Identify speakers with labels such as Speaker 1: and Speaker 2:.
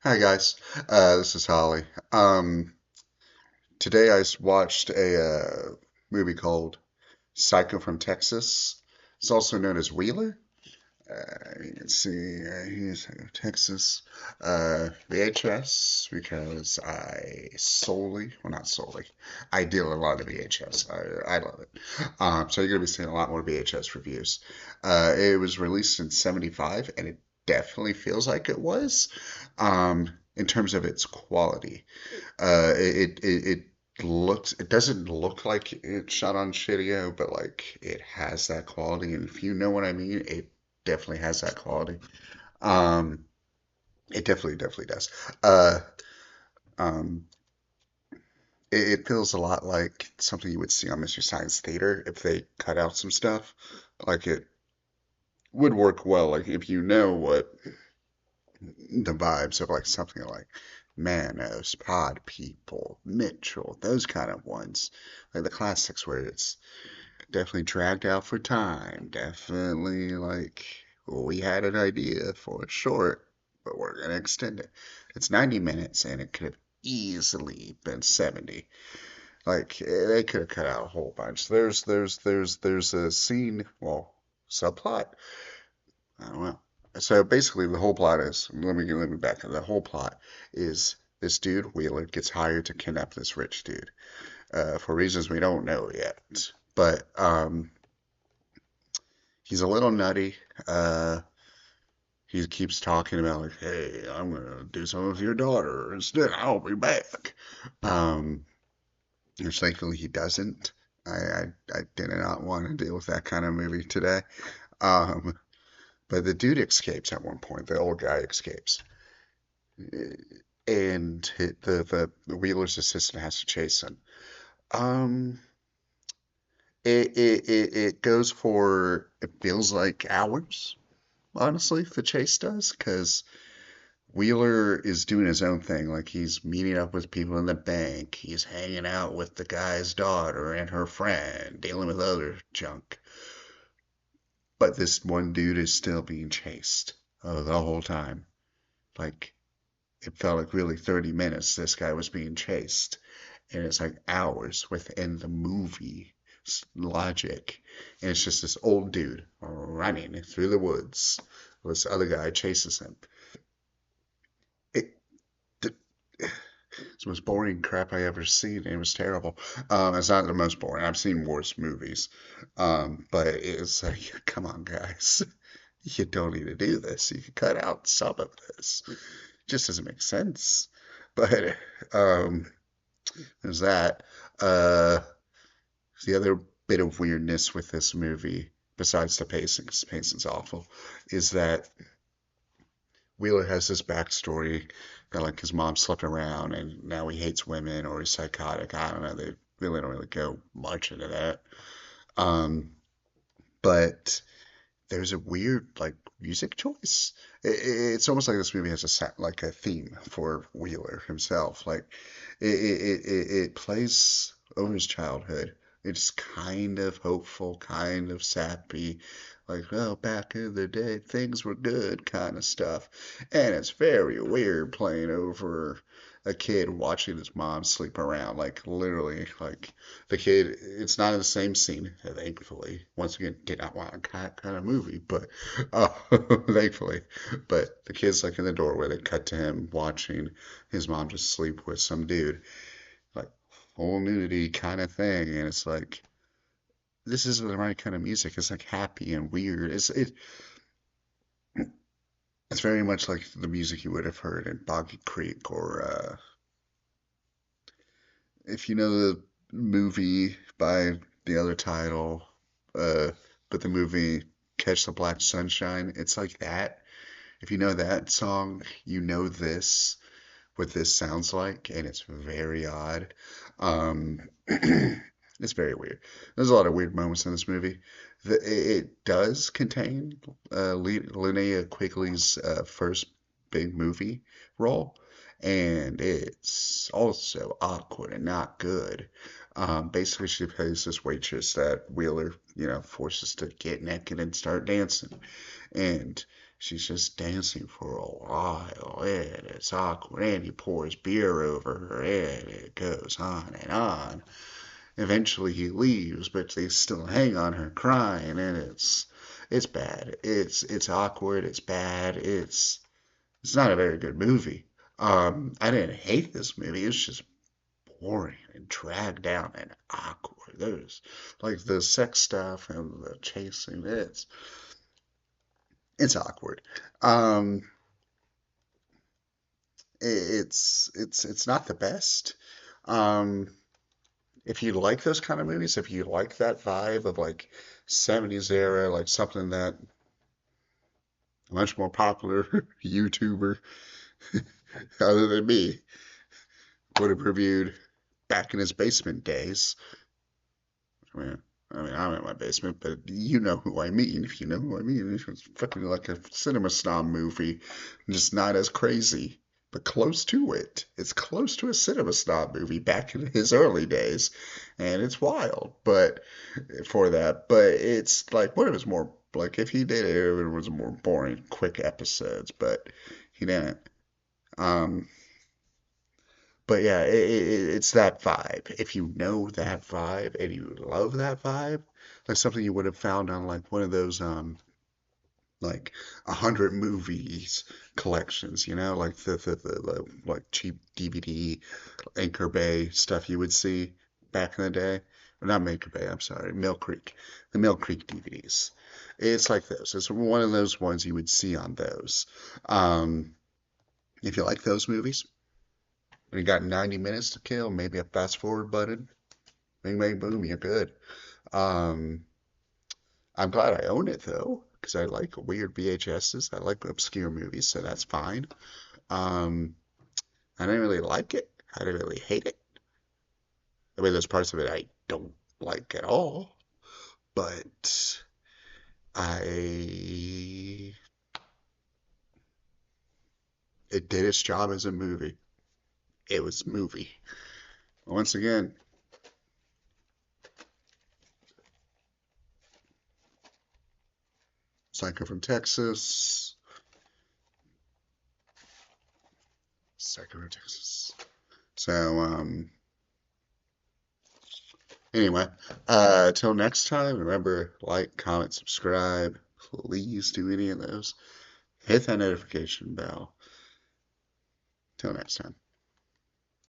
Speaker 1: Hi guys, this is Holly. Today watched a movie called Psycho from Texas. It's also known as Wheeler. You can see here's Texas VHS because well, not solely, I deal a lot of VHS. I love it. So you're gonna be seeing a lot more VHS reviews. It was released in '75, and it definitely feels like it was in terms of its quality. It doesn't look like it's shot on video, but like it has that quality. And if you know what I mean, it definitely has that quality. Um, it definitely does. Uh, um, it feels a lot like something you would see on Mystery Science Theater if they cut out some stuff. Like it would work well. Like if you know what the vibes of like something like Manos, Pod People, Mitchell, those kind of ones, like the classics where it's definitely dragged out for time, definitely like well, we had an idea for a short, but we're gonna extend it. It's 90 minutes and it could have easily been 70. Like they could have cut out a whole bunch. There's a scene, well, subplot. I don't know. So basically, the whole plot is let me back up. The whole plot is this dude Wheeler gets hired to kidnap this rich dude for reasons we don't know yet. But he's a little nutty. Uh, he keeps talking about like, "Hey, I'm gonna do something with your daughter instead. I'll be back." Um, which thankfully he doesn't. I did not want to deal with that kind of movie today. Um, but the dude escapes at one point. The old guy escapes. And the Wheeler's assistant has to chase him. Um, it goes for it feels like hours, honestly. The chase does because Wheeler is doing his own thing. Like he's meeting up with people in the bank. He's hanging out with the guy's daughter and her friend, dealing with other junk. But this one dude is still being chased the whole time. Like it felt like really 30 minutes this guy was being chased. And it's like hours within the movie logic. And it's just this old dude running through the woods. This other guy chases him. It, it's the most boring crap I ever seen. It was terrible. It's not the most boring. I've seen worse movies. But it's like, come on, guys. You don't need to do this. You can cut out some of this. It just doesn't make sense. But um, there's that. Uh, the other bit of weirdness with this movie, besides the pacing, 'cause the pacing's awful, is that Wheeler has this backstory that like his mom slept around and now he hates women or he's psychotic. I don't know. They really don't really go much into that. Um, but there's a weird like music choice. It's almost like this movie has like a theme for Wheeler himself. Like it plays over his childhood. It's kind of hopeful, kind of sappy, like oh back in the day things were good kind of stuff. And it's very weird playing over a kid watching his mom sleep around, like literally, like the kid, it's not in the same scene, thankfully. Once again, did not want that kind of movie, but thankfully. But the kid's like in the doorway, they cut to him watching his mom just sleep with some dude, like full nudity kind of thing. And it's like, this isn't the right kind of music. It's like happy and weird. It's very much like the music you would have heard in Boggy Creek or if you know the movie by the other title, uh, but the movie Catch the Black Sunshine, it's like that. If you know that song, you know this, what this sounds like, and it's very odd. It's very weird. There's a lot of weird moments in this movie. It does contain Linnea Quigley's first big movie role, and it's also awkward and not good. Basically, she plays this waitress that Wheeler, forces to get naked and start dancing, and she's just dancing for a while, and it's awkward, and he pours beer over her, and it goes on and on. Eventually he leaves, but they still hang on her crying, and it's bad. It's awkward, it's bad, it's not a very good movie. I didn't hate this movie, it's just boring and dragged down and awkward. There's like the sex stuff and the chasing, it's awkward. Um, it's not the best. Um, if you like those kind of movies, if you like that vibe of like 70s era, like something that a much more popular YouTuber other than me would have reviewed back in his basement days. I mean, I'm in my basement, but you know who I mean. If you know who I mean, it's fucking like a cinema snob movie, just not as crazy, but close to it. It's close to a cinema snob movie back in his early days, and it's wild. But for that, but it's like one of his more like if he did it, it was more boring, quick episodes, but he didn't. Um, but yeah, it's that vibe. If you know that vibe and you love that vibe, like something you would have found on like one of those like 100 movies collections, like the like cheap DVD Anchor Bay stuff you would see back in the day. Or not Anchor Bay, I'm sorry, Mill Creek. The Mill Creek DVDs. It's like those. It's one of those ones you would see on those. Um, if you like those movies, and you got 90 minutes to kill, maybe a fast forward button. Bing, bang, boom, you're good. Um, I'm glad I own it though, because I like weird VHSs. I like obscure movies, so that's fine. Um, I didn't really like it. I didn't really hate it. I mean, there's parts of it I don't like at all, but I it did its job as a movie. It was a movie. Once again, Psycho from Texas. Psycho from Texas. So, anyway, till next time, remember, like, comment, subscribe. Please do any of those. Hit that notification bell. Till next time.